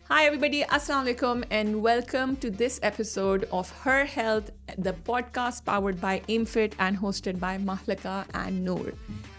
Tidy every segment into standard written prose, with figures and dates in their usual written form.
Hi everybody, Assalamu alaikum and welcome to this episode of Her Health, the podcast powered by AimFit and hosted by Mahlaqa and Noor.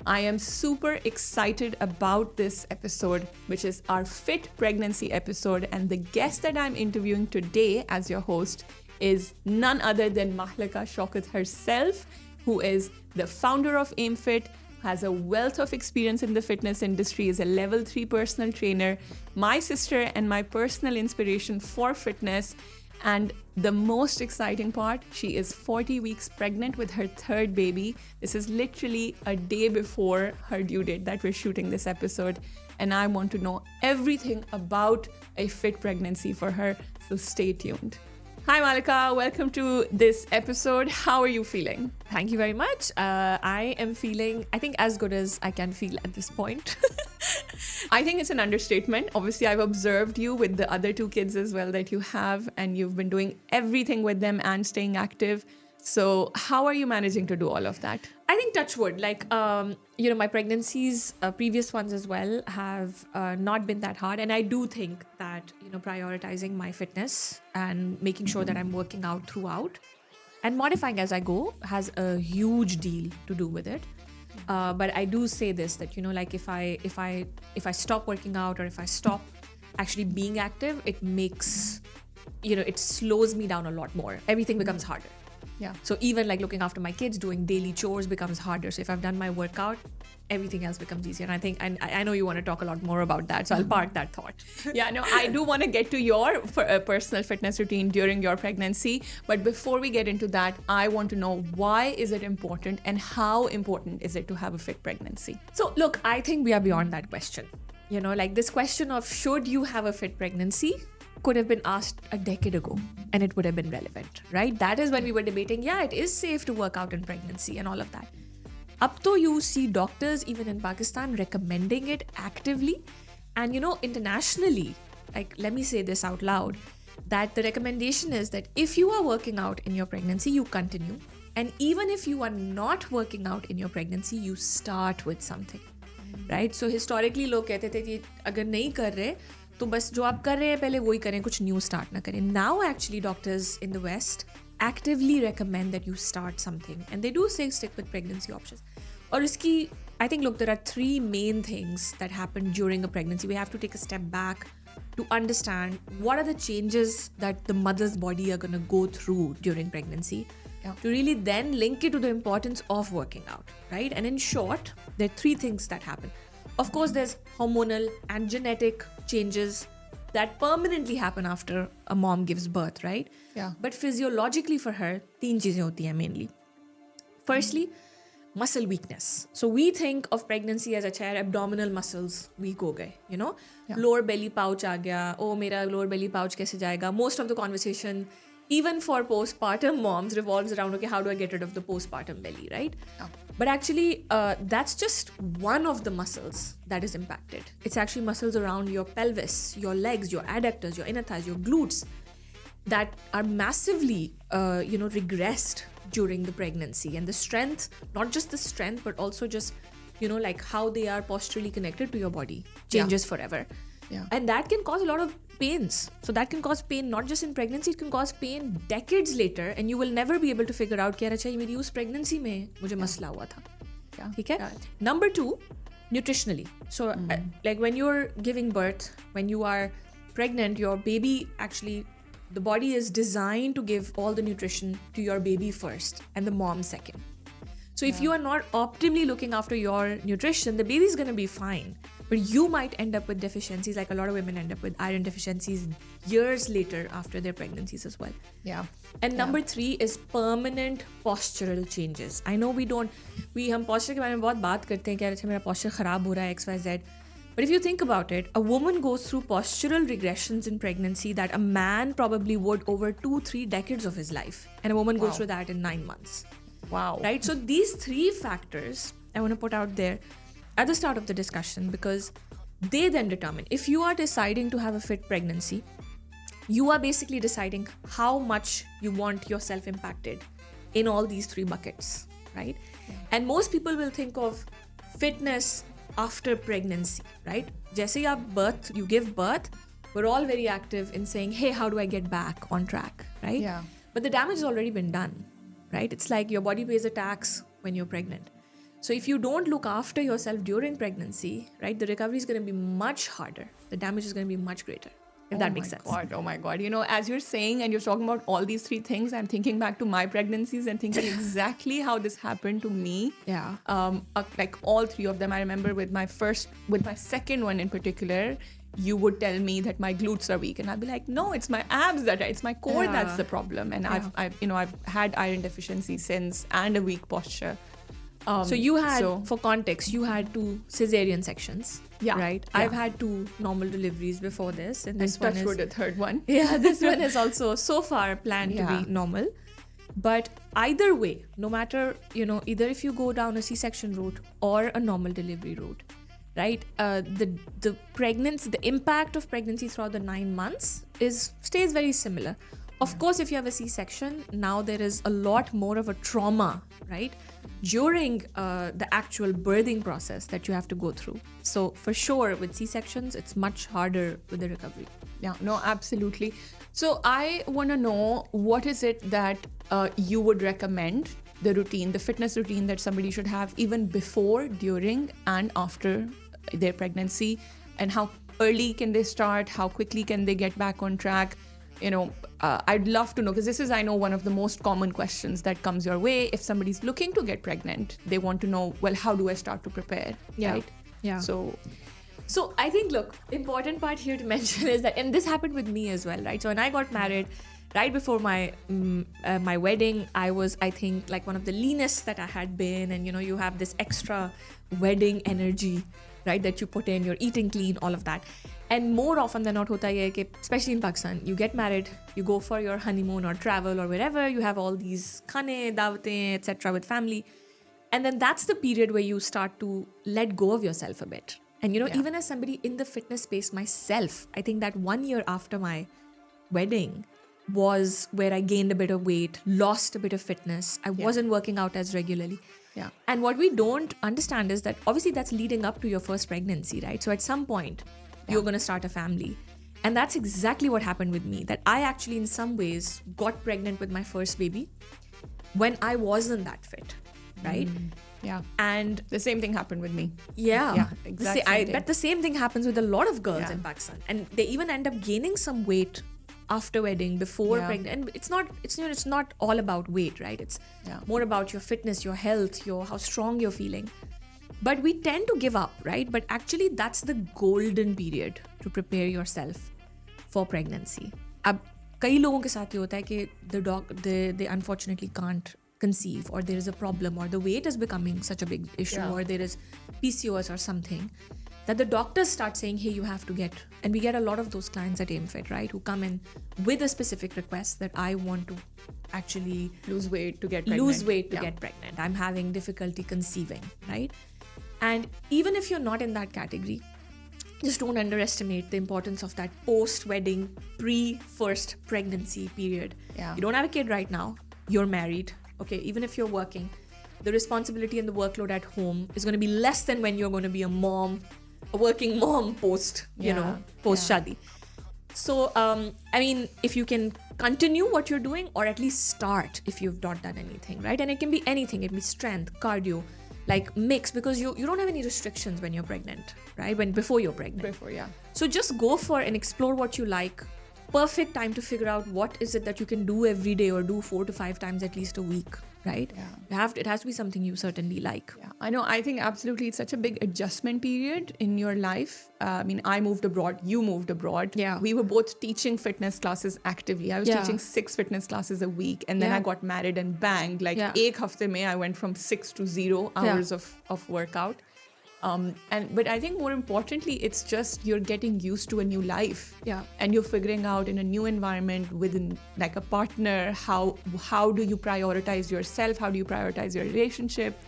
I am super excited about this episode, which is our Fit Pregnancy episode, and the guest that I'm interviewing today as your host is none other than Mahlaqa Shaukat herself, who is the founder of AimFit, has a wealth of experience in the fitness industry, is a level 3 personal trainer, my sister and my personal inspiration for fitness. And the most exciting part, she is 40 weeks pregnant with her third baby. This is literally a day before her due date that we're shooting this episode. And I want to know everything about a fit pregnancy for her, so stay tuned. Hi Mahlaqa, welcome to this episode. How are you feeling? Thank you very much. I am feeling, I think, as good as I can feel at this point. I think it's an understatement. Obviously, I've observed you with the other 2 kids as well that you have, and you've been doing everything with them and staying active. So how are you managing to do all of that? I think touch wood, my pregnancies, previous ones as well, have not been that hard. And I do think that, prioritizing my fitness and making sure that I'm working out throughout and modifying as I go has a huge deal to do with it. But I do say this, that, if I stop working out or if I stop actually being active, it makes, it slows me down a lot more. Everything becomes harder. Yeah. So even looking after my kids, doing daily chores becomes harder. So if I've done my workout, everything else becomes easier. And I think, and I know you want to talk a lot more about that, so I'll park that thought. Yeah, no, I do want to get to your personal fitness routine during your pregnancy. But before we get into that, I want to know, why is it important and how important is it to have a fit pregnancy? So look, I think we are beyond that question. This question of should you have a fit pregnancy could have been asked a decade ago and it would have been relevant, right? That is when we were debating, it is safe to work out in pregnancy and all of that. Up to you see doctors, even in Pakistan, recommending it actively. And, internationally, let me say this out loud, that the recommendation is that if you are working out in your pregnancy, you continue. And even if you are not working out in your pregnancy, you start with something, right? So historically, लोग कहते थे कि अगर नहीं कर रहे तो बस जो आप कर रहे हैं पहले वही करें, कुछ न्यू स्टार्ट ना करें. Now actually doctors in the West actively recommend that you start something, and they do say stick with pregnancy options. और इसकी, I think, look, there are 3 main things that happen during a pregnancy. We have to take a step back to understand what are the changes that the mother's body are going to go through during pregnancy, to really then link it to the importance of working out, right? And in short, there are 3 things that happen. Of course, there's hormonal and genetic changes that permanently happen after a mom gives birth, right? Yeah. But physiologically for her, 3 चीजें होती हैं mainly. Firstly, muscle weakness. So we think of pregnancy as अच्छा यार abdominal muscles weak हो गए, Lower belly pouch आ गया, मेरा lower belly pouch कैसे जाएगा? Most of the conversation, even for postpartum moms, revolves around, okay, how do I get rid of the postpartum belly, right? Oh. But actually, that's just one of the muscles that is impacted. It's actually muscles around your pelvis, your legs, your adductors, your inner thighs, your glutes that are massively, regressed during the pregnancy. And the strength, not just the strength, but also just, how they are posturally connected to your body changes forever. Yeah. And that can cause a lot of pains. So that can cause pain not just in pregnancy, it can cause pain decades later, and you will never be able to figure out कि यार अच्छा ये मेरी उस pregnancy में मुझे मसला हुआ था. ठीक है? Number 2, nutritionally. So when you're giving birth, when you are pregnant, your baby actually, the body is designed to give all the nutrition to your baby first and the mom second. So if you are not optimally looking after your nutrition, the baby is going to be fine. But you might end up with deficiencies, like a lot of women end up with iron deficiencies years later after their pregnancies as well. Yeah. And number 3 is permanent postural changes. I know हम posture के बारे में बहुत बात करते हैं कि अच्छा मेरा posture खराब हो रहा है XYZ. But if you think about it, a woman goes through postural regressions in pregnancy that a man probably would over 2-3 decades of his life. And a woman goes through that in 9 months. Wow. Right? So these 3 factors I want to put out there at the start of the discussion, because they then determine, if you are deciding to have a fit pregnancy, you are basically deciding how much you want yourself impacted in all these 3 buckets, right? Yeah. And most people will think of fitness after pregnancy, right? Jaise you give birth, we're all very active in saying, hey, how do I get back on track, right? Yeah. But the damage has already been done, right? It's like your body pays a tax when you're pregnant. So if you don't look after yourself during pregnancy, right, the recovery is going to be much harder. The damage is going to be much greater, if that makes sense. Oh my God. You know, as you're saying and you're talking about all these three things, I'm thinking back to my pregnancies and thinking exactly how this happened to me. Yeah. Like all three of them. I remember with my second one in particular, you would tell me that my glutes are weak, and I'd be like, no, it's my abs it's my core that's the problem. And I've had iron deficiency since and a weak posture. So you had, for context, you had 2 cesarean sections, right? Yeah. I've had 2 normal deliveries before this, and this one is the third one. Yeah, this one is also so far planned to be normal. But either way, no matter, either if you go down a C-section route or a normal delivery route, right? The pregnancy, the impact of pregnancy throughout the 9 months stays very similar. Of course, if you have a C-section, now there is a lot more of a trauma, right? During the actual birthing process that you have to go through. So for sure, with C-sections, it's much harder with the recovery. Yeah, no, absolutely. So I want to know, what is it that you would recommend, the routine, the fitness routine that somebody should have even before, during, and after their pregnancy, and how early can they start? How quickly can they get back on track? I'd love to know, because this is, I know, one of the most common questions that comes your way. If somebody's looking to get pregnant, they want to know, well, how do I start to prepare? Yeah. Right? Yeah. So I think, look, important part here to mention is that, and this happened with me as well, right? So when I got married, right before my wedding, I was, I think, like one of the leanest that I had been. And, you have this extra wedding energy, right, that you put in, you're eating clean, all of that. And more often than not, hota hai ki, especially in Pakistan, you get married, you go for your honeymoon or travel or wherever, you have all these khane, dawate, etc. with family. And then that's the period where you start to let go of yourself a bit. And, even as somebody in the fitness space myself, I think that 1 year after my wedding was where I gained a bit of weight, lost a bit of fitness. I wasn't working out as regularly. Yeah. And what we don't understand is that obviously that's leading up to your first pregnancy, right? So at some point, you're going to start a family. And that's exactly what happened with me, that I actually in some ways got pregnant with my first baby when I wasn't that fit, right? Yeah. And the same thing happened with me. Yeah. Exactly. I bet the same thing happens with a lot of girls in Pakistan. And they even end up gaining some weight after wedding, before pregnant. And it's not all about weight, right? It's more about your fitness, your health, how strong you're feeling. But we tend to give up, right? But actually, that's the golden period to prepare yourself for pregnancy. अब कई लोगों के साथ ये होता है कि they unfortunately can't conceive, or there is a problem, or the weight is becoming such a big issue, or there is PCOS or something, that the doctors start saying, hey, you have to get, and we get a lot of those clients at AimFit, right, who come in with a specific request that I want to actually lose weight to get pregnant. Get pregnant. I'm having difficulty conceiving, right? And even if you're not in that category, just don't underestimate the importance of that post-wedding, pre-first pregnancy period. Yeah. You don't have a kid right now. You're married. Okay, even if you're working, the responsibility and the workload at home is going to be less than when you're going to be a working mom post-shadi. So, I mean, if you can continue what you're doing, or at least start if you've not done anything, right? And it can be anything. It can be strength, cardio, like mix, because you don't have any restrictions when you're pregnant, right? Before you're pregnant. So just go for and explore what you like. Perfect time to figure out what is it that you can do every day, or do 4 to 5 times at least a week, right? It has to be something you certainly like. Yeah, I know. I think absolutely it's such a big adjustment period in your life. I mean, I moved abroad, you moved abroad. Yeah. We were both teaching fitness classes actively. I was teaching 6 fitness classes a week, and then I got married, and bang, like ek hafte mein I went from 6 to 0 hours of workout. But I think more importantly, it's just you're getting used to a new life, and you're figuring out in a new environment within like a partner, how do you prioritize yourself, how do you prioritize your relationship,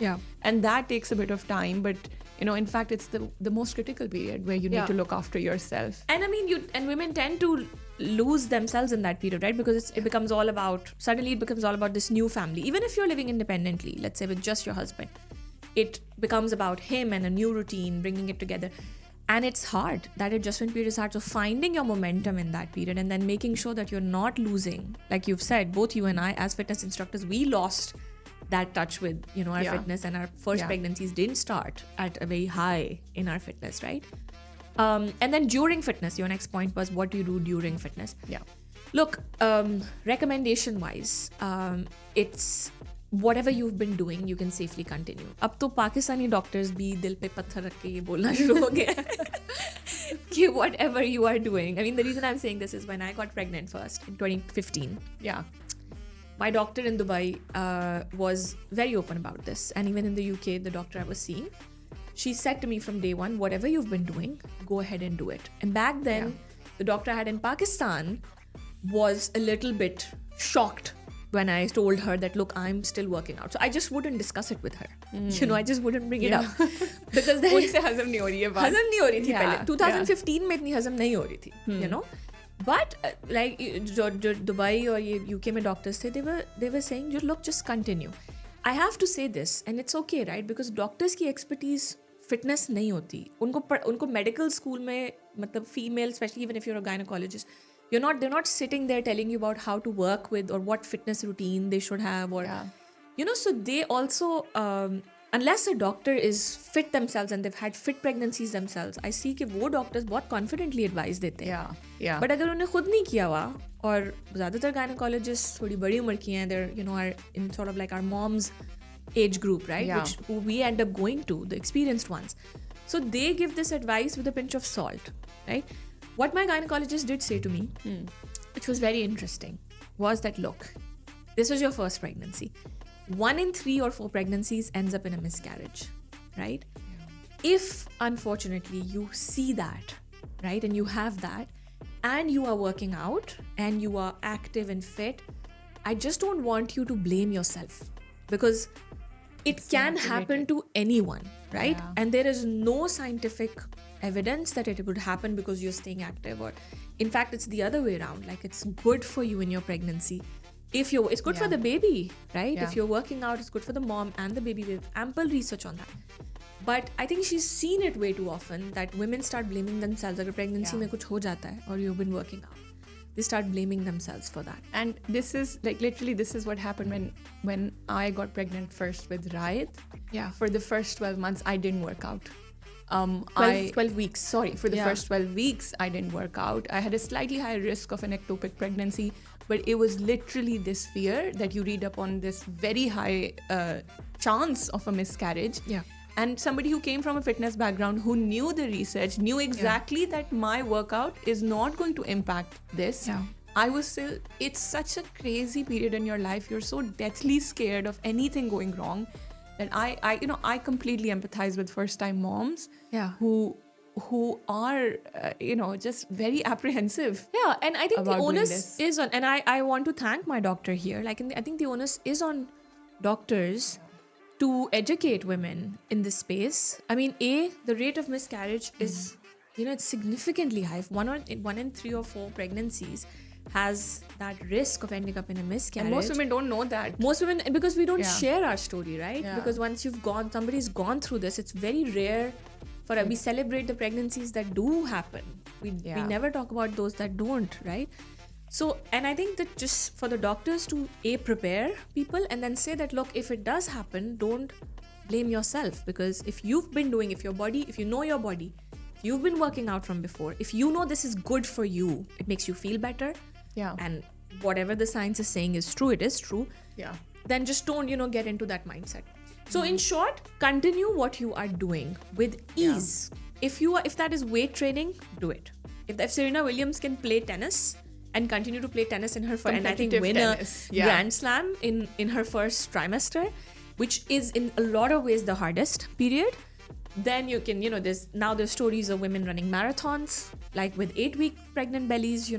and that takes a bit of time, but in fact it's the most critical period where you need to look after yourself. And I mean, women tend to lose themselves in that period, right? Because it becomes all about this new family. Even if you're living independently, let's say with just your husband, it becomes about him and a new routine, bringing it together. And it's hard. That adjustment period is hard. So finding your momentum in that period and then making sure that you're not losing. Like you've said, both you and I, as fitness instructors, we lost that touch with, our fitness, and our first pregnancies didn't start at a very high in our fitness, right? And then during fitness, your next point was, what do you do during fitness? Yeah. Look, recommendation-wise, it's whatever you've been doing, you can safely continue. Ab to Pakistani doctors bhi dil pe patthar rakh ke ye bolna shuru ho gaya ki whatever you are doing. I mean, the reason I'm saying this is when I got pregnant first in 2015. Yeah. My doctor in Dubai was very open about this. And even in the UK, the doctor I was seeing, she said to me from day one, whatever you've been doing, go ahead and do it. And back then, the doctor I had in Pakistan was a little bit shocked when I told her that, look, I'm still working out. So I just wouldn't discuss it with her. I just wouldn't bring it up. Because then उनसे हजम नहीं हो रही है बात. हजम नहीं हो रही थी पहले. 2015 में इतनी हजम नहीं हो रही थी, But like जो Dubai or UK में doctors थे, they were saying, look, just continue. I have to say this, and it's okay, right? Because doctors की expertise fitness नहीं होती. उनको medical school में, मतलब female, especially even if you're a gynecologist, they're not sitting there telling you about how to work with or what fitness routine they should have, or so they also unless a doctor is fit themselves and they've had fit pregnancies themselves, I see कि वो doctors बहुत confidently advice देते हैं. Yeah. But अगर उन्हें खुद नहीं किया हुआ, और ज़्यादातर gynecologists थोड़ी बड़ी उम्र की हैं, they're are in sort of like our mom's age group, right? Which we end up going to, the experienced ones. So they give this advice with a pinch of salt, right? What my gynecologist did say to me, which was very interesting, was that, look, this was your first pregnancy. 1 in 3 or 4 pregnancies ends up in a miscarriage, right? If, unfortunately, you see that, right, and you have that, and you are working out, and you are active and fit, I just don't want you to blame yourself, because it can happen to anyone, right? Yeah. And there is no scientific evidence that it would happen because you're staying active, or in fact, it's the other way around. Like, it's good for you in your pregnancy. It's good for the baby, right? Yeah. If you're working out, it's good for the mom and the baby. We have ample research on that. But I think she's seen it way too often that women start blaming themselves. Agar pregnancy mein kuch ho jata hai, or you've been working out, they start blaming themselves for that. And this is like literally this is what happened when I got pregnant first with Rayat. Yeah. For the first 12 months, I didn't work out. 12 weeks. Sorry, for the first 12 weeks, I didn't work out. I had a slightly higher risk of an ectopic pregnancy, but it was literally this fear that you read up on, this very high chance of a miscarriage. Yeah. And somebody who came from a fitness background, who knew the research, knew exactly that my workout is not going to impact this. Yeah. I was still, it's such a crazy period in your life. You're so deathly scared of anything going wrong that I completely empathize with first-time moms who are, just very apprehensive. Yeah, and I think the about doing onus this. is on, and I want to thank my doctor here. Like, I think the onus is on doctors to educate women in this space. I mean, the rate of miscarriage is, it's significantly high. If 1 in 3 or 4 pregnancies has that risk of ending up in a miscarriage. And most women don't know that. Most women, because we don't share our story, right? Yeah. Because once somebody's gone through this, it's very rare for us. We celebrate the pregnancies that do happen. We never talk about those that don't, right? So, and I think that just for the doctors to prepare people and then say that, look, if it does happen, don't blame yourself, because if you know your body, if you've been working out from before, if you know this is good for you, it makes you feel better. Yeah. And whatever the science is saying is true, it is true. Yeah. Then just don't, get into that mindset. So in short, continue what you are doing with ease. Yeah. If that is weight training, do it. If Serena Williams can play tennis and continue to play tennis in her first, and I think win tennis. a Grand Slam in her first trimester, which is in a lot of ways the hardest period, then you can, there's stories of women running marathons, like with 8-week pregnant bellies,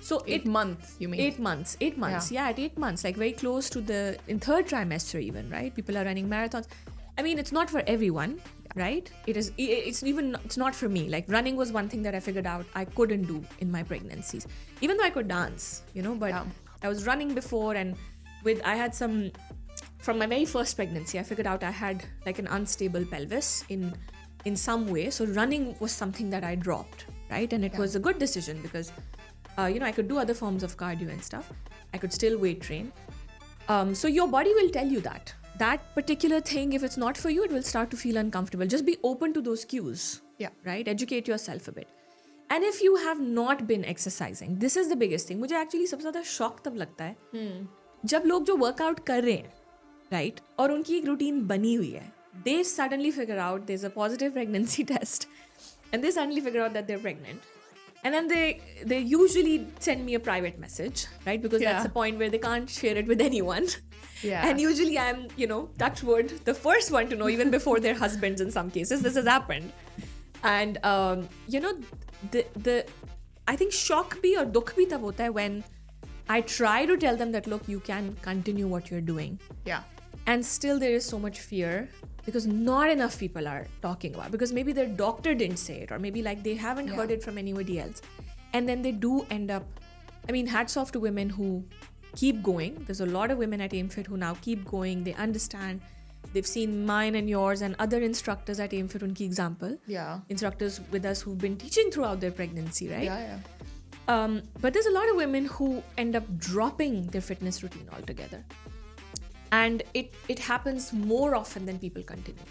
So 8 months, you mean? 8 months. Yeah, at 8 months, like very close to in third trimester even, right? People are running marathons. I mean, it's not for everyone, right? It's not for me. Like, running was one thing that I figured out I couldn't do in my pregnancies. Even though I could dance, but I was running before, and I had some from my very first pregnancy, I figured out I had like an unstable pelvis in some way. So running was something that I dropped, right? And it was a good decision because, I could do other forms of cardio and stuff. I could still weight train. So your body will tell you that particular thing, if it's not for you, it will start to feel uncomfortable. Just be open to those cues, right? Educate yourself a bit. And if you have not been exercising, this is the biggest thing. मुझे actually सबसे ज़्यादा shock तब लगता है जब लोग जो workout कर रहे हैं, right? और उनकी एक रूटीन बनी हुई है. They suddenly figure out there's a positive pregnancy test, and they suddenly figure out that they're pregnant. And then they usually send me a private message, right? Because that's the point where they can't share it with anyone. Yeah. And usually I'm, touch wood, the first one to know, even before their husbands in some cases. This has happened. And, the I think shock bhi or dukh bhi tab hota hai when I try to tell them that, look, you can continue what you're doing. Yeah. And still there is so much fear because not enough people are talking about it, because maybe their doctor didn't say it, or maybe like they haven't heard it from anybody else. And then they do end up, hats off to women who keep going. There's a lot of women at AimFit who now keep going. They understand. They've seen mine and yours and other instructors at AimFit, unki example. Yeah. Instructors with us who've been teaching throughout their pregnancy, right? Yeah. But there's a lot of women who end up dropping their fitness routine altogether. And it happens more often than people continue.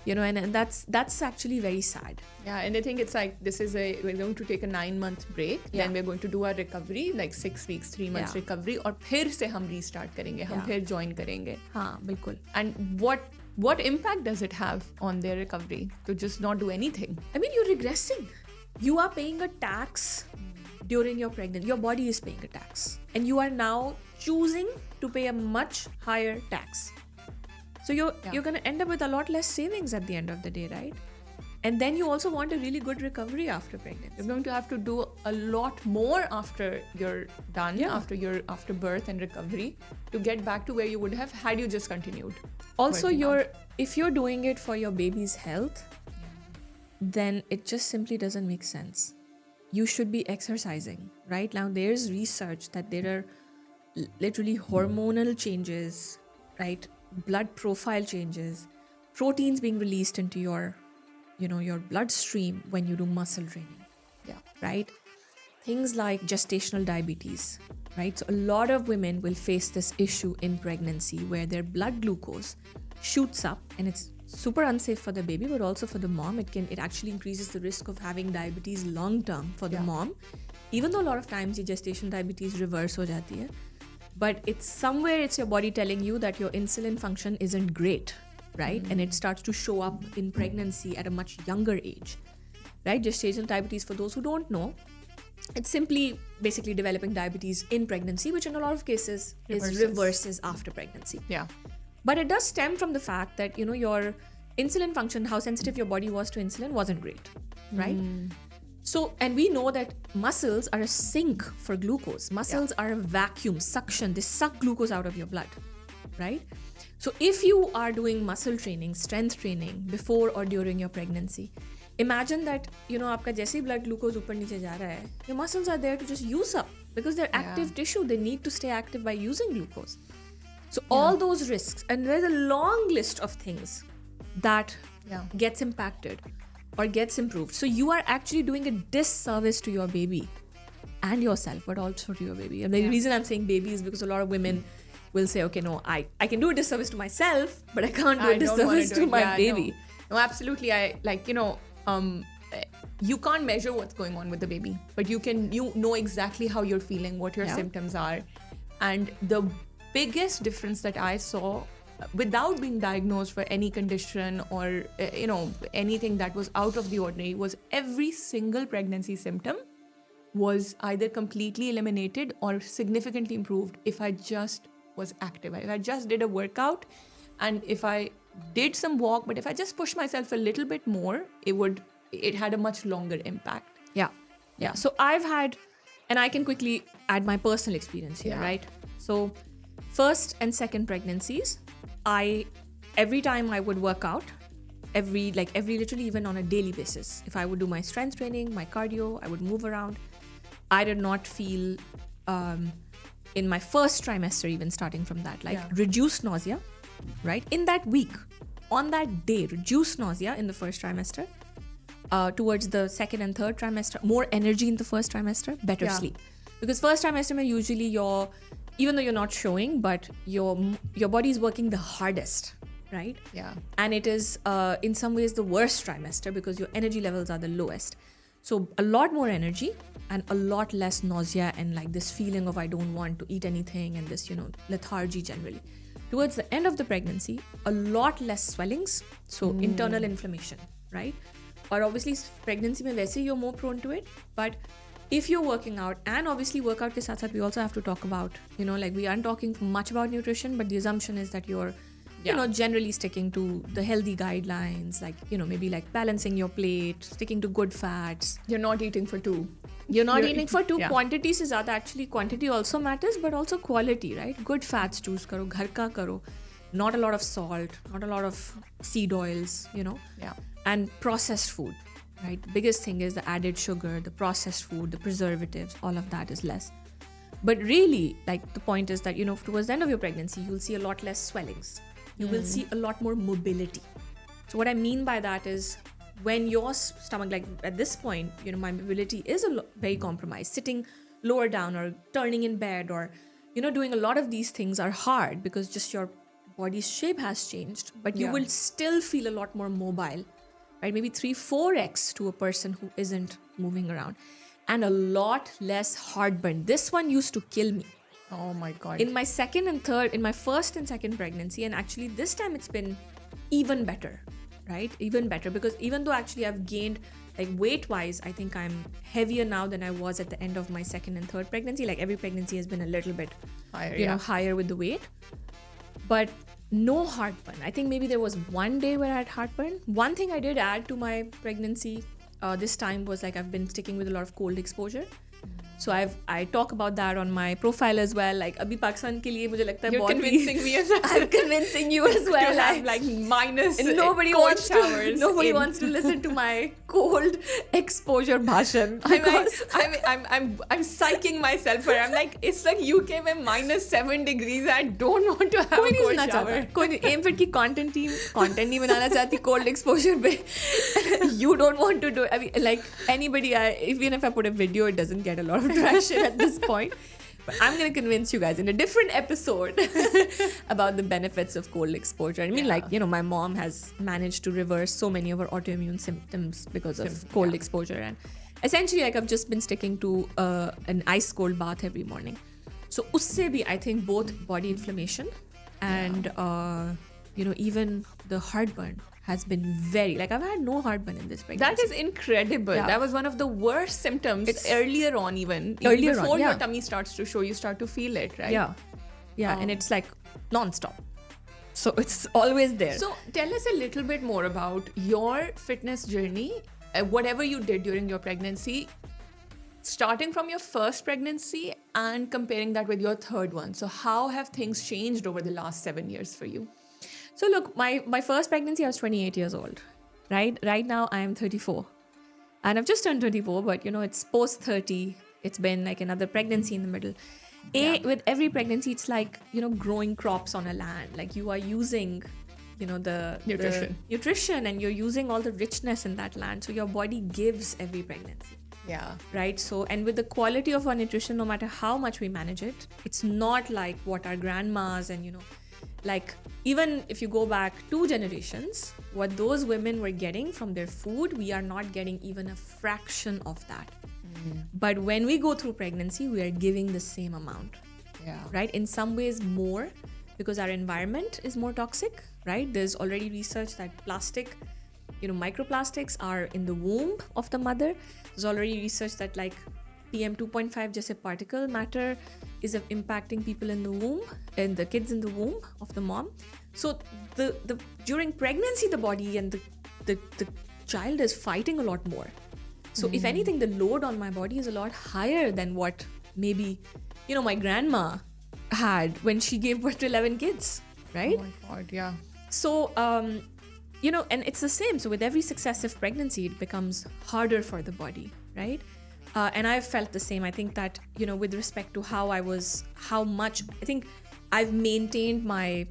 And that's actually very sad. Yeah, and I think it's like we're going to take a 9-month break, then we're going to do our recovery, like 6 weeks, 3 months recovery, और फिर से हम restart करेंगे, हम फिर join करेंगे. हाँ, बिल्कुल. And what impact does it have on their recovery to just not do anything? You're regressing. You are paying a tax during your pregnancy. Your body is paying a tax. And you are now choosing to pay a much higher tax. So you're going to end up with a lot less savings at the end of the day, right? And then you also want a really good recovery after pregnancy. You're going to have to do a lot more after you're done, after birth and recovery, to get back to where you would have had you just continued. Also, if you're doing it for your baby's health, then it just simply doesn't make sense. You should be exercising. Right now, there's research that there are literally hormonal changes, right? Blood profile changes, proteins being released into your bloodstream when you do muscle training. Yeah. Right? Things like gestational diabetes, right? So a lot of women will face this issue in pregnancy where their blood glucose shoots up, and it's super unsafe for the baby, but also for the mom. It actually increases the risk of having diabetes long term for the mom, even though a lot of times the gestational diabetes reverse ho jati hai. But it's your body telling you that your insulin function isn't great, right? And it starts to show up in pregnancy at a much younger age, right? Gestational diabetes, for those who don't know, it's simply basically developing diabetes in pregnancy, which in a lot of cases reverses after pregnancy. Yeah. But it does stem from the fact that, your insulin function, how sensitive your body was to insulin, wasn't great, right? So, and we know that muscles are a sink for glucose. Muscles are a vacuum, suction. They suck glucose out of your blood, right? So if you are doing muscle training, strength training before or during your pregnancy, imagine that, आपका जैसे ही blood glucose ऊपर नीचे जा रहा है, your muscles are there to just use up because they're active tissue. They need to stay active by using glucose. So all those risks, and there's a long list of things that gets impacted or gets improved. So you are actually doing a disservice to your baby and yourself, but also to your baby. And the reason I'm saying baby is because a lot of women will say, okay, no, I can do a disservice to myself, but I can't do a disservice to my baby. No, absolutely. You can't measure what's going on with the baby, but you know exactly how you're feeling, what your symptoms are. And the biggest difference that I saw without being diagnosed for any condition or anything that was out of the ordinary was every single pregnancy symptom was either completely eliminated or significantly improved if I just was active. If I just did a workout, and if I did some walk, but if I just pushed myself a little bit more, it had a much longer impact. Yeah. So I've had, and I can quickly add my personal experience here, right? So first and second pregnancies, every time I would work out, every literally even on a daily basis, if I would do my strength training, my cardio, I would move around, I did not feel in my first trimester, even starting from that, like reduced nausea, right? In that week, on that day, reduced nausea in the first trimester. Towards the second and third trimester, more energy in the first trimester, better sleep. Because first trimester mein usually even though you're not showing, but your body is working the hardest, right? Yeah. And it is in some ways the worst trimester because your energy levels are the lowest. So a lot more energy and a lot less nausea and like this feeling of I don't want to eat anything and this, lethargy generally. Towards the end of the pregnancy, a lot less swellings, so internal inflammation, right? Or obviously pregnancy mein वैसे you're more prone to it, but if you're working out, and obviously workout ke साथ साथ we also have to talk about, like we aren't talking much about nutrition, but the assumption is that you're generally sticking to the healthy guidelines, like maybe like balancing your plate, sticking to good fats. You're not eating for two. You're not eating for two. Quantity se zyada actually quantity also matters, but also quality, right? Good fats choose karo, ghar ka karo. Not a lot of salt, not a lot of seed oils, Yeah. And processed food, right? Biggest thing is the added sugar, the processed food, the preservatives, all of that is less. But really, like the point is that, towards the end of your pregnancy, you'll see a lot less swellings. You will see a lot more mobility. So what I mean by that is when your stomach, like at this point, my mobility is very compromised. Sitting lower down or turning in bed or, doing a lot of these things are hard because just your body's shape has changed. But you will still feel a lot more mobile, right? Maybe 3-4x to a person who isn't moving around. And a lot less heartburn. This one used to kill me. Oh my God. In my first and second pregnancy, and actually this time it's been even better, right? Even better, because even though actually I've gained, like weight-wise, I think I'm heavier now than I was at the end of my second and third pregnancy. Like every pregnancy has been a little bit higher with the weight. But no heartburn. I think maybe there was one day where I had heartburn. One thing I did add to my pregnancy this time was like I've been sticking with a lot of cold exposure. So I talk about that on my profile as well. Like abhi Pakistan ke liye mujhe lagta hai You're convincing me as well. I'm convincing you as well. To have like minus and nobody cold wants showers. Nobody wants to listen to my cold exposure bhashan. I'm psyching myself for it. I'm like, it's like UK mein -7 degrees. I don't want to have a cold shower. कोई नहीं aim fit की content नहीं बनाना चाहती cold exposure पे. You don't want to do. I mean, like anybody, even if I put a video, it doesn't get a lot of traction at this point. But I'm going to convince you guys in a different episode about the benefits of cold exposure. I mean, my mom has managed to reverse so many of her autoimmune symptoms because of cold exposure. And essentially, like I've just been sticking to an ice cold bath every morning. So usse bhi, I think both body inflammation and, even the heartburn has been very, like I've had no heartburn in this pregnancy. That is incredible. Yeah. That was one of the worst symptoms. It's earlier on even before your tummy starts to show, you start to feel it, right? Yeah. And it's like non-stop. So it's always there. So tell us a little bit more about your fitness journey, whatever you did during your pregnancy, starting from your first pregnancy and comparing that with your third one. So how have things changed over the last 7 years for you? So look, my first pregnancy, I was 28 years old, right? Right now, I am 34. And I've just turned 24, but, it's post-30. It's been like another pregnancy in the middle. With every pregnancy, it's like, growing crops on a land. Like you are using, the nutrition and you're using all the richness in that land. So your body gives every pregnancy. Yeah. Right? So, and with the quality of our nutrition, no matter how much we manage it, it's not like what our grandmas and, like even if you go back 2 generations, what those women were getting from their food, we are not getting even a fraction of that. But when we go through pregnancy, we are giving the same amount. Yeah. Right? In some ways more, because our environment is more toxic, right? There's already research that plastic, microplastics are in the womb of the mother. There's already research that like PM 2.5 jaise particle matter is impacting people in the womb and the kids in the womb of the mom. So the during pregnancy, the body and the child is fighting a lot more. So if anything, the load on my body is a lot higher than what maybe, my grandma had when she gave birth to 11 kids, right? Oh my God, yeah. So, and it's the same. So with every successive pregnancy, it becomes harder for the body, right? And I've felt the same. I think that, with respect to how much, I think I've maintained my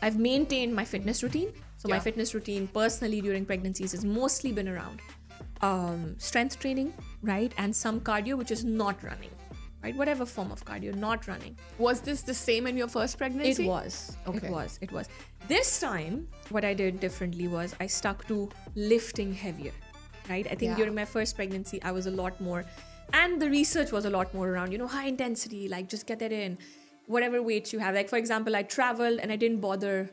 fitness routine. So my fitness routine personally during pregnancies has mostly been around strength training, right? And some cardio, which is not running, right? Whatever form of cardio, not running. Was this the same in your first pregnancy? It was. Okay. It was. This time, what I did differently was I stuck to lifting heavier, right? I think during my first pregnancy, I was a lot more, and the research was a lot more around, high intensity, like just get that in, whatever weights you have. Like, for example, I traveled and I didn't bother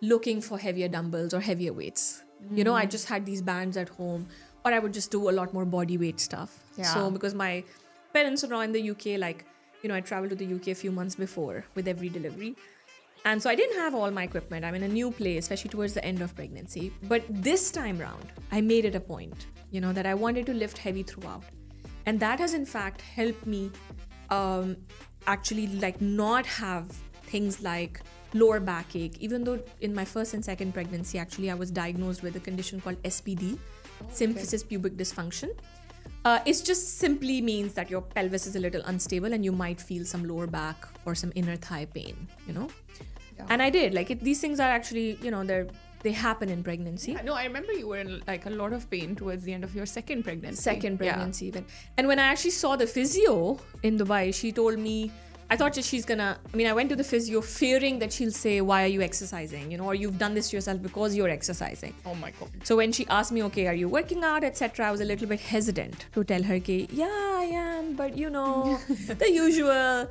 looking for heavier dumbbells or heavier weights. I just had these bands at home, or I would just do a lot more body weight stuff. Yeah. So because my parents are now in the UK, I traveled to the UK a few months before with every delivery. And so I didn't have all my equipment. I'm in a new place, especially towards the end of pregnancy. But this time round, I made it a point, that I wanted to lift heavy throughout. And that has in fact helped me actually not have things like lower backache, even though in my first and second pregnancy, actually, I was diagnosed with a condition called SPD, symphysis pubic dysfunction. It just simply means that your pelvis is a little unstable and you might feel some lower back or some inner thigh pain, Yeah. And I did. These things are actually, they happen in pregnancy. No, I remember you were in a lot of pain towards the end of your second pregnancy. Even. And when I actually saw the physio in Dubai, she told me, I thought that I went to the physio fearing that she'll say, why are you exercising? Or you've done this to yourself because you're exercising. Oh my God. So when she asked me, okay, are you working out, etc., I was a little bit hesitant to tell her, yeah, I am, but the usual.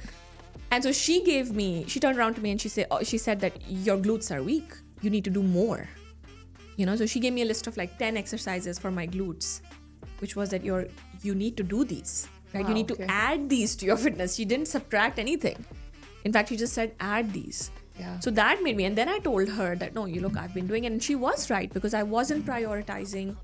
And so she turned around to me and she said that your glutes are weak. You need to do more. So she gave me a list of 10 exercises for my glutes, which was that you need to do these. Right? Wow, you need to add these to your fitness. She didn't subtract anything. In fact, she just said, add these. Yeah. So that made me, and then I told her that, no, I've been doing it. And she was right, because I wasn't prioritizing,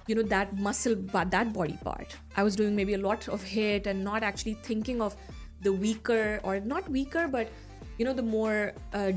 that muscle, that body part. I was doing maybe a lot of HIIT and not actually thinking of the weaker, or not weaker, but, the more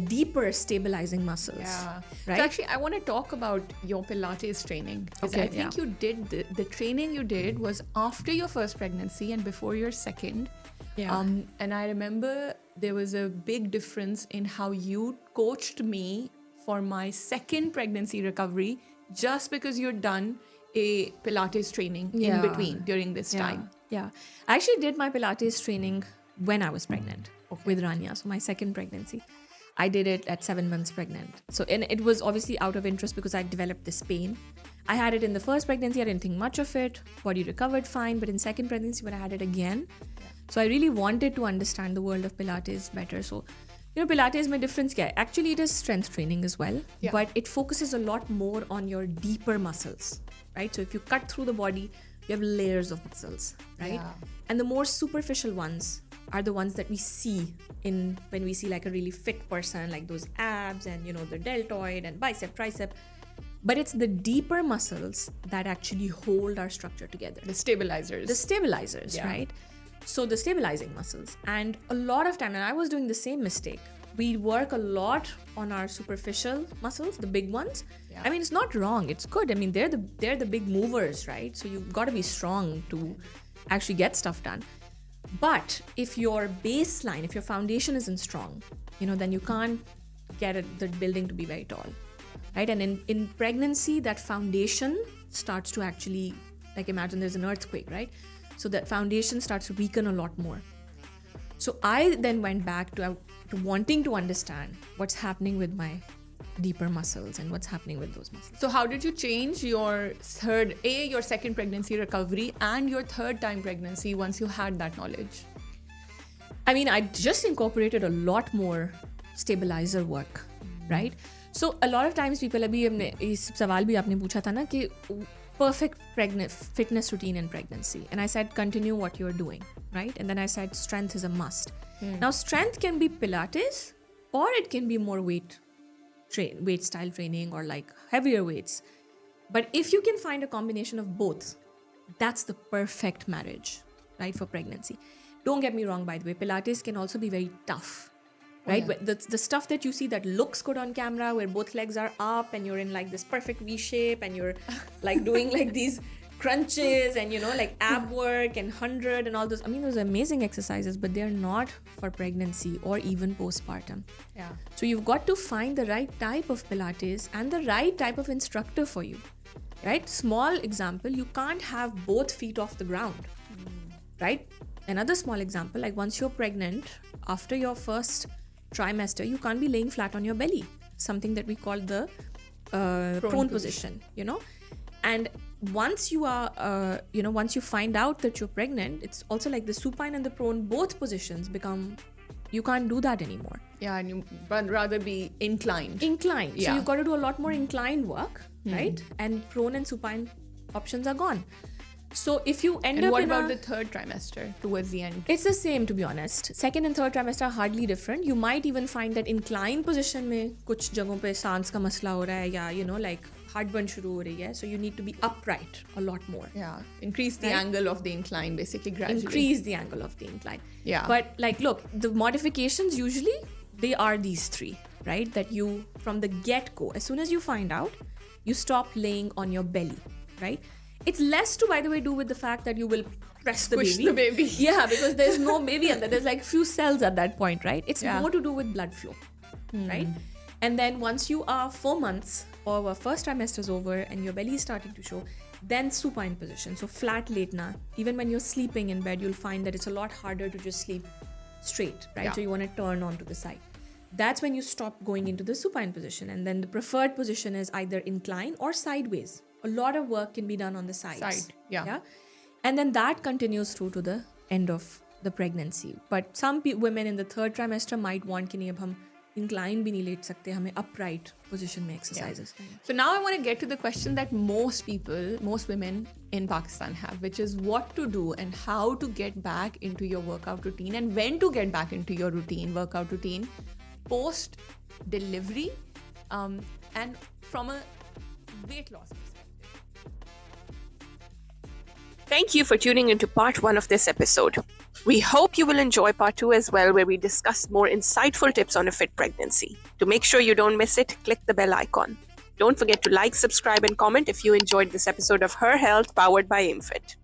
deeper stabilizing muscles. Yeah. Right? So actually, I want to talk about your Pilates training. Okay. I think you did, the training you did was after your first pregnancy and before your second. Yeah. And I remember there was a big difference in how you coached me for my second pregnancy recovery, just because you'd done a Pilates training in between during this time. Yeah. I actually did my Pilates training when I was pregnant with Rania. So my second pregnancy, I did it at 7 months pregnant. So, and it was obviously out of interest because I developed this pain. I had it in the first pregnancy. I didn't think much of it. Body recovered fine. But in second pregnancy, when I had it again, so I really wanted to understand the world of Pilates better. So, Pilates mein difference kya hai? Actually, it is strength training as well, but it focuses a lot more on your deeper muscles, right? So if you cut through the body, you have layers of muscles, right? Yeah. And the more superficial ones are the ones that we see when we see a really fit person, like those abs and the deltoid and bicep, tricep. But it's the deeper muscles that actually hold our structure together. The stabilizers. Right? So the stabilizing muscles. And a lot of time, and I was doing the same mistake, we work a lot on our superficial muscles, the big ones. Yeah. It's not wrong, it's good. They're the big movers, right? So you've got to be strong to actually get stuff done. But if your baseline, if your foundation isn't strong, then you can't get the building to be very tall, right? And in pregnancy, that foundation starts to actually, imagine there's an earthquake, right? So that foundation starts to weaken a lot more. So I then went back to wanting to understand what's happening with my deeper muscles and what's happening with those muscles. So how did you change your second pregnancy recovery and your third time pregnancy once you had that knowledge? I just incorporated a lot more stabilizer work, right? So a lot of times people, abhi humne is sawal bhi aapne pucha tha na ki perfect fitness routine in pregnancy, and I said continue what you're doing, right? And then I said strength is a must. Now strength can be Pilates, or it can be more weight style training, or heavier weights. But if you can find a combination of both, that's the perfect marriage, right, for pregnancy. Don't get me wrong, by the way, Pilates can also be very tough, right? But the stuff that you see that looks good on camera, where both legs are up and you're in this perfect V shape and you're doing these crunches and, like ab work and 100 and all those. I mean, those are amazing exercises, but they're not for pregnancy or even postpartum. Yeah. So you've got to find the right type of Pilates and the right type of instructor for you, right? Small example, you can't have both feet off the ground, right? Another small example, like once you're pregnant, after your first trimester, you can't be laying flat on your belly, something that we call the prone position, And once you are, once you find out that you're pregnant, it's also like the supine and the prone, both positions become, you can't do that anymore. Yeah, and you rather be inclined. Inclined. Yeah. So you've got to do a lot more inclined work, right? And prone and supine options are gone. So if you end and up what in about the third trimester towards the end? It's the same, to be honest. Second and third trimester are hardly different. You might even find that inclined position में कुछ जगहों पे सांस का मसला हो रहा है या like heartburn शुरू हो रही है. So you need to be upright a lot more. Yeah, increase the angle of the incline basically gradually. Increase the angle of the incline. Yeah. But like, look, the modifications usually, they are these three, right? That you, from the get-go, as soon as you find out, you stop laying on your belly, right? It's less to, by the way, do with the fact that you will push the baby. Yeah, because there's no baby under. There's like few cells at that point, right? It's more to do with blood flow, right? And then once you are 4 months or first trimester is over and your belly is starting to show, then supine position. So flat latna. Even when you're sleeping in bed, you'll find that it's a lot harder to just sleep straight, right? Yeah. So you want to turn onto the side. That's when you stop going into the supine position. And then the preferred position is either incline or sideways. A lot of work can be done on the sides. Side, yeah. And then that continues through to the end of the pregnancy. But some women in the third trimester might want कि नहीं अब हम incline भी नहीं late सकते, हमें upright position में exercises. Yeah. So now I want to get to the question that most women in Pakistan have, which is what to do and how to get back into your workout routine and when to get back into your workout routine post delivery and from a weight loss perspective. Thank you for tuning into part 1 of this episode. We hope you will enjoy part 2 as well, where we discuss more insightful tips on a fit pregnancy. To make sure you don't miss it, click the bell icon. Don't forget to like, subscribe, and comment if you enjoyed this episode of Her Health powered by ImFit.